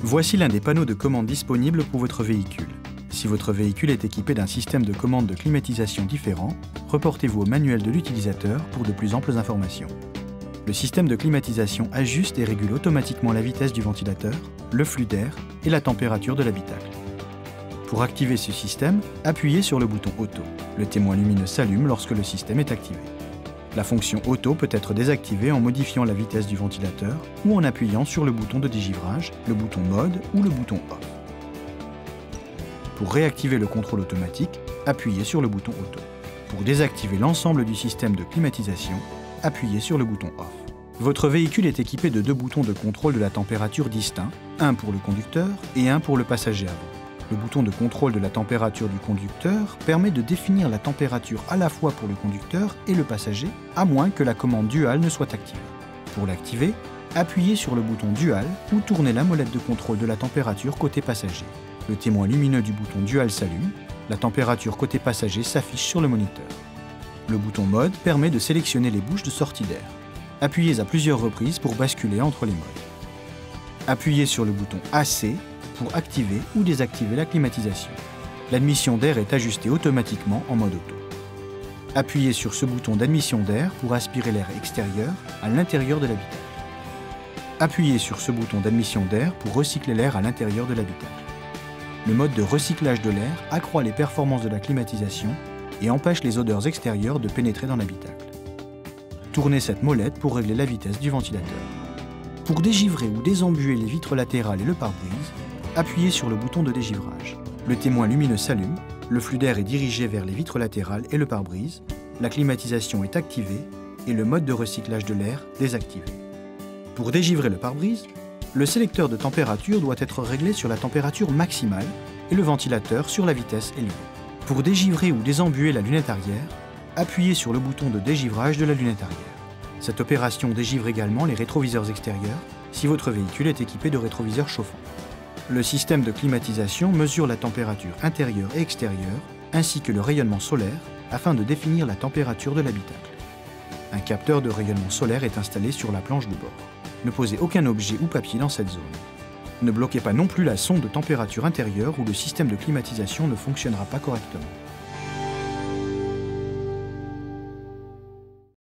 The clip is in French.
Voici l'un des panneaux de commande disponibles pour votre véhicule. Si votre véhicule est équipé d'un système de commande de climatisation différent, reportez-vous au manuel de l'utilisateur pour de plus amples informations. Le système de climatisation ajuste et régule automatiquement la vitesse du ventilateur, le flux d'air et la température de l'habitacle. Pour activer ce système, appuyez sur le bouton Auto. Le témoin lumineux s'allume lorsque le système est activé. La fonction Auto peut être désactivée en modifiant la vitesse du ventilateur ou en appuyant sur le bouton de dégivrage, le bouton Mode ou le bouton Off. Pour réactiver le contrôle automatique, appuyez sur le bouton Auto. Pour désactiver l'ensemble du système de climatisation, appuyez sur le bouton Off. Votre véhicule est équipé de deux boutons de contrôle de la température distincts, un pour le conducteur et un pour le passager avant. Le bouton de contrôle de la température du conducteur permet de définir la température à la fois pour le conducteur et le passager, à moins que la commande Dual ne soit activée. Pour l'activer, appuyez sur le bouton Dual ou tournez la molette de contrôle de la température côté passager. Le témoin lumineux du bouton Dual s'allume, la température côté passager s'affiche sur le moniteur. Le bouton Mode permet de sélectionner les bouches de sortie d'air. Appuyez à plusieurs reprises pour basculer entre les modes. Appuyez sur le bouton AC pour activer ou désactiver la climatisation. L'admission d'air est ajustée automatiquement en mode auto. Appuyez sur ce bouton d'admission d'air pour aspirer l'air extérieur à l'intérieur de l'habitacle. Appuyez sur ce bouton d'admission d'air pour recycler l'air à l'intérieur de l'habitacle. Le mode de recyclage de l'air accroît les performances de la climatisation et empêche les odeurs extérieures de pénétrer dans l'habitacle. Tournez cette molette pour régler la vitesse du ventilateur. Pour dégivrer ou désembuer les vitres latérales et le pare-brise, appuyez sur le bouton de dégivrage. Le témoin lumineux s'allume, le flux d'air est dirigé vers les vitres latérales et le pare-brise, la climatisation est activée et le mode de recyclage de l'air désactivé. Pour dégivrer le pare-brise, le sélecteur de température doit être réglé sur la température maximale et le ventilateur sur la vitesse élevée. Pour dégivrer ou désembuer la lunette arrière, appuyez sur le bouton de dégivrage de la lunette arrière. Cette opération dégivre également les rétroviseurs extérieurs si votre véhicule est équipé de rétroviseurs chauffants. Le système de climatisation mesure la température intérieure et extérieure, ainsi que le rayonnement solaire, afin de définir la température de l'habitacle. Un capteur de rayonnement solaire est installé sur la planche de bord. Ne posez aucun objet ou papier dans cette zone. Ne bloquez pas non plus la sonde de température intérieure où le système de climatisation ne fonctionnera pas correctement.